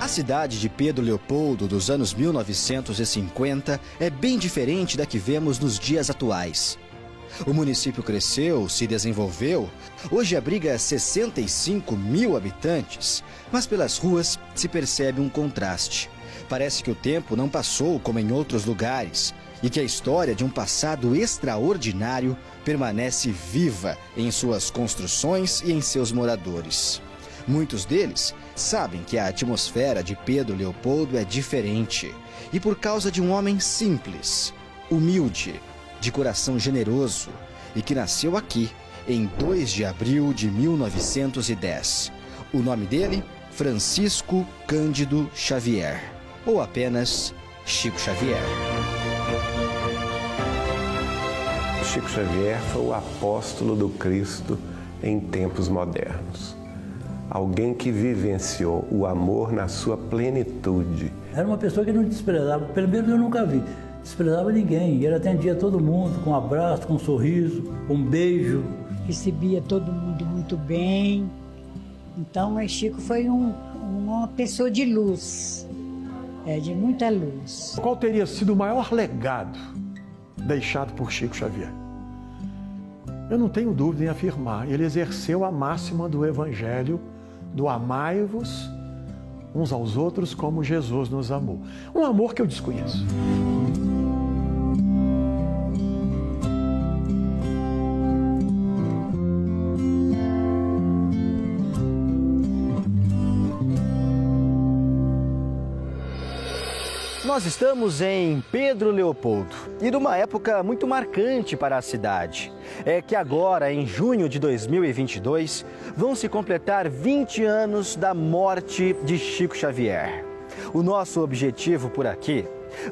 A cidade de Pedro Leopoldo dos anos 1950 é bem diferente da que vemos nos dias atuais. O município cresceu, se desenvolveu, hoje abriga 65 mil habitantes, mas pelas ruas se percebe um contraste. Parece que o tempo não passou como em outros lugares e que a história de um passado extraordinário permanece viva em suas construções e em seus moradores. Muitos deles sabem que a atmosfera de Pedro Leopoldo é diferente e por causa de um homem simples, humilde, de coração generoso e que nasceu aqui em 2 de abril de 1910. O nome dele, Francisco Cândido Xavier, ou apenas Chico Xavier. Chico Xavier foi o apóstolo do Cristo em tempos modernos. Alguém que vivenciou o amor na sua plenitude. Era uma pessoa que não desprezava, pelo menos eu nunca vi. Desprezava ninguém, ele atendia todo mundo com um abraço, com um sorriso, um beijo. Recebia todo mundo muito bem. Então, Chico foi uma pessoa de luz, de muita luz. Qual teria sido o maior legado deixado por Chico Xavier? Eu não tenho dúvida em afirmar, ele exerceu a máxima do Evangelho, do amai-vos uns aos outros como Jesus nos amou. Um amor que eu desconheço. Nós estamos em Pedro Leopoldo e numa época muito marcante para a cidade. É que agora, em junho de 2022, vão se completar 20 anos da morte de Chico Xavier. O nosso objetivo por aqui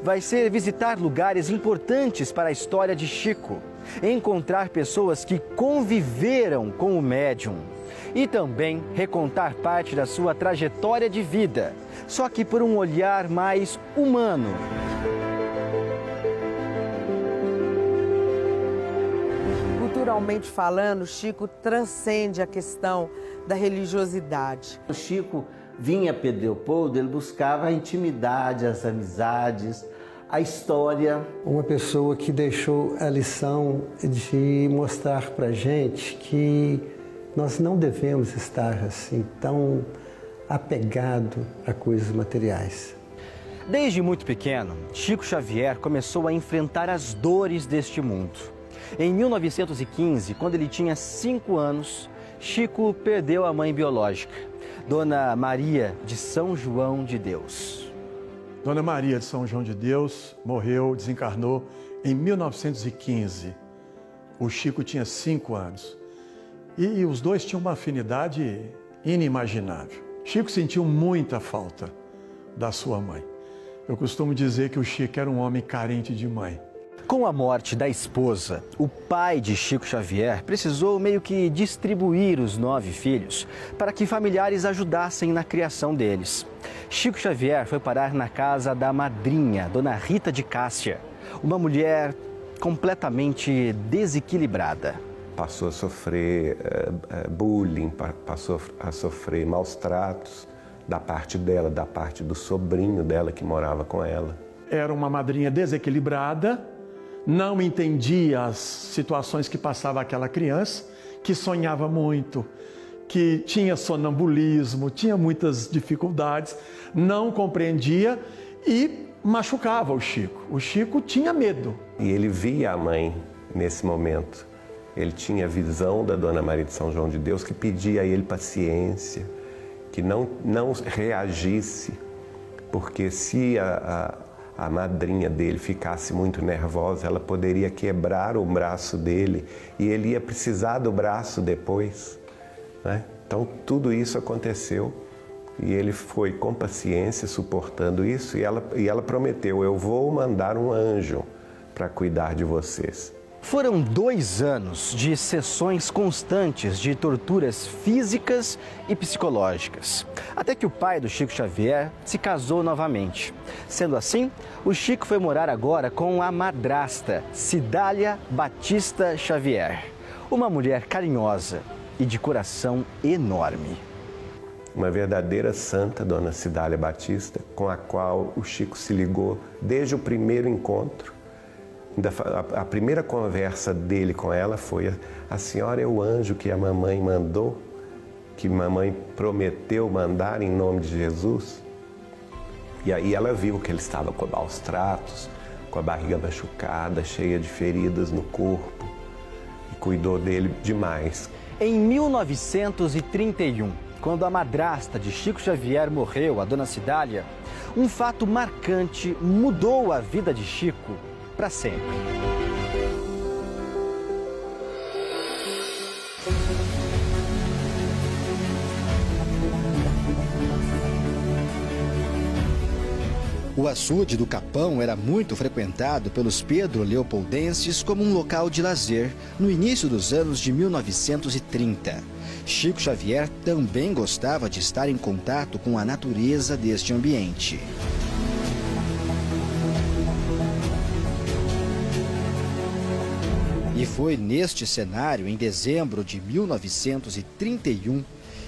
vai ser visitar lugares importantes para a história de Chico, encontrar pessoas que conviveram com o médium e também recontar parte da sua trajetória de vida, só que por um olhar mais humano. Culturalmente falando, Chico transcende a questão da religiosidade. O Chico vinha a Pedro Leopoldo, ele buscava a intimidade, as amizades, a história. Uma pessoa que deixou a lição de mostrar para a gente que nós não devemos estar assim tão apegado a coisas materiais. Desde muito pequeno, Chico Xavier começou a enfrentar as dores deste mundo. Em 1915, quando ele tinha 5 anos, Chico perdeu a mãe biológica, Dona Maria de São João de Deus. Dona Maria de São João de Deus morreu, desencarnou em 1915. O Chico tinha 5 anos. E os dois tinham uma afinidade inimaginável. Chico sentiu muita falta da sua mãe. Eu costumo dizer que o Chico era um homem carente de mãe. Com a morte da esposa, o pai de Chico Xavier precisou meio que distribuir os 9 filhos para que familiares ajudassem na criação deles. Chico Xavier foi parar na casa da madrinha, Dona Rita de Cássia, uma mulher completamente desequilibrada. Passou a sofrer bullying, passou a sofrer maus tratos da parte dela, da parte do sobrinho dela que morava com ela. Era uma madrinha desequilibrada, não entendia as situações que passava aquela criança, que sonhava muito, que tinha sonambulismo, tinha muitas dificuldades, não compreendia e machucava o Chico. O Chico tinha medo. E ele via a mãe nesse momento. Ele tinha a visão da Dona Maria de São João de Deus que pedia a ele paciência, que não reagisse, porque se a madrinha dele ficasse muito nervosa, ela poderia quebrar o braço dele e ele ia precisar do braço depois, né? Então tudo isso aconteceu e ele foi com paciência suportando isso e ela prometeu: eu vou mandar um anjo para cuidar de vocês. Foram 2 anos de sessões constantes de torturas físicas e psicológicas, até que o pai do Chico Xavier se casou novamente. Sendo assim, o Chico foi morar agora com a madrasta, Cidália Batista Xavier, uma mulher carinhosa e de coração enorme. uma verdadeira santa, Dona Cidália Batista, com a qual o Chico se ligou desde o primeiro encontro. A primeira conversa dele com ela foi: a senhora é o anjo que a mamãe mandou, que mamãe prometeu mandar em nome de Jesus? E aí ela viu que ele estava com maus tratos, com a barriga machucada, cheia de feridas no corpo, e cuidou dele demais. Em 1931, quando a madrasta de Chico Xavier morreu, a Dona Cidália, um fato marcante mudou a vida de Chico para sempre. O açude do Capão era muito frequentado pelos pedro-leopoldenses como um local de lazer no início dos anos de 1930. Chico Xavier também gostava de estar em contato com a natureza deste ambiente. E foi neste cenário, em dezembro de 1931,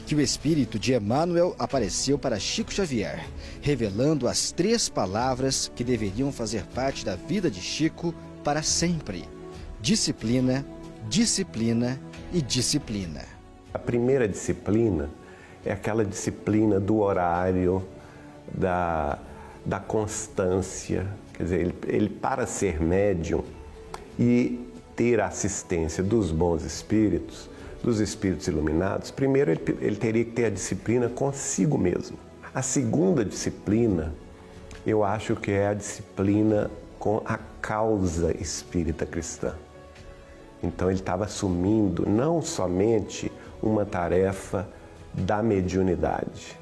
que o espírito de Emmanuel apareceu para Chico Xavier, revelando as 3 palavras que deveriam fazer parte da vida de Chico para sempre: disciplina, disciplina e disciplina. A primeira disciplina é aquela disciplina do horário, da constância. Quer dizer, ele para ser médium e ter a assistência dos bons espíritos, dos espíritos iluminados, primeiro ele teria que ter a disciplina consigo mesmo. A segunda disciplina, eu acho que é a disciplina com a causa espírita cristã. Então ele estava assumindo não somente uma tarefa da mediunidade,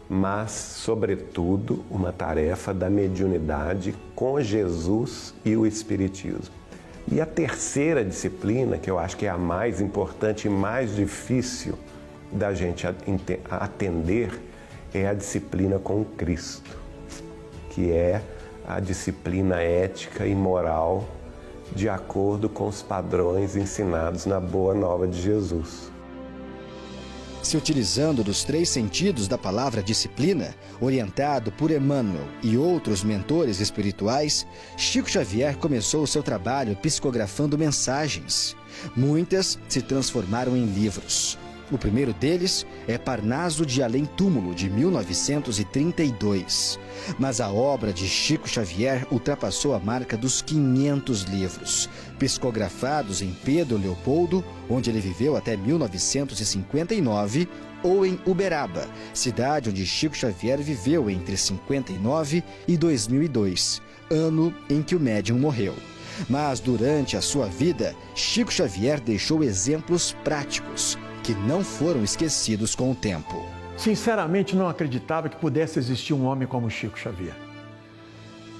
mas, sobretudo, uma tarefa da mediunidade com Jesus e o Espiritismo. E a terceira disciplina, que eu acho que é a mais importante e mais difícil da gente atender, é a disciplina com Cristo, que é a disciplina ética e moral de acordo com os padrões ensinados na Boa Nova de Jesus. Se utilizando dos 3 sentidos da palavra disciplina, orientado por Emmanuel e outros mentores espirituais, Chico Xavier começou o seu trabalho psicografando mensagens. Muitas se transformaram em livros. O primeiro deles é Parnaso de Além Túmulo, de 1932. Mas a obra de Chico Xavier ultrapassou a marca dos 500 livros, psicografados em Pedro Leopoldo, onde ele viveu até 1959, ou em Uberaba, cidade onde Chico Xavier viveu entre 59 e 2002, ano em que o médium morreu. Mas durante a sua vida, Chico Xavier deixou exemplos práticos, que não foram esquecidos com o tempo. Sinceramente, não acreditava que pudesse existir um homem como Chico Xavier.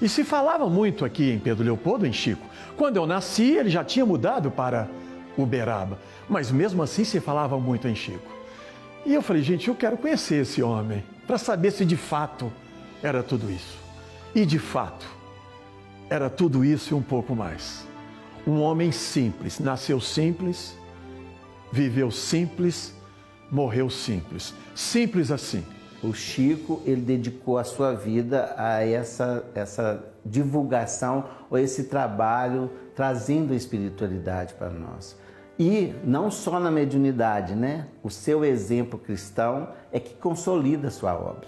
E se falava muito aqui em Pedro Leopoldo, em Chico. Quando eu nasci, ele já tinha mudado para Uberaba, mas mesmo assim se falava muito em Chico. E eu falei, gente, eu quero conhecer esse homem, para saber se de fato era tudo isso. E de fato, era tudo isso e um pouco mais. Um homem simples, nasceu simples, viveu simples, morreu simples. Simples assim. O Chico, ele dedicou a sua vida a essa divulgação, ou esse trabalho, trazendo a espiritualidade para nós. E não só na mediunidade, né? O seu exemplo cristão é que consolida a sua obra.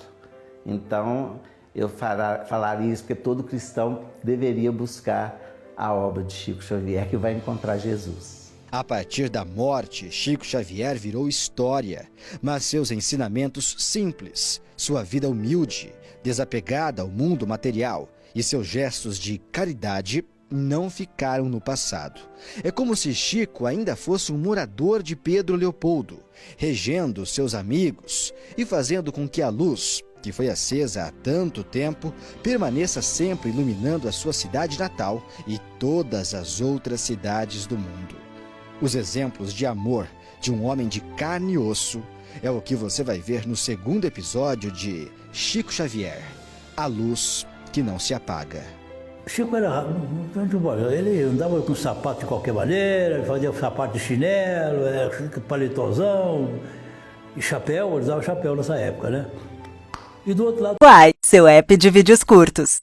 Então, eu falaria isso, porque todo cristão deveria buscar a obra de Chico Xavier, que vai encontrar Jesus. A partir da morte, Chico Xavier virou história, mas seus ensinamentos simples, sua vida humilde, desapegada ao mundo material e seus gestos de caridade não ficaram no passado. É como se Chico ainda fosse um morador de Pedro Leopoldo, regendo seus amigos e fazendo com que a luz, que foi acesa há tanto tempo, permaneça sempre iluminando a sua cidade natal e todas as outras cidades do mundo. Os exemplos de amor de um homem de carne e osso é o que você vai ver no segundo episódio de Chico Xavier, a luz que não se apaga. Chico era, ele andava com sapato de qualquer maneira, fazia sapato de chinelo, paletozão, E chapéu, eu usava chapéu nessa época, né? E do outro lado... Uai, seu app de vídeos curtos.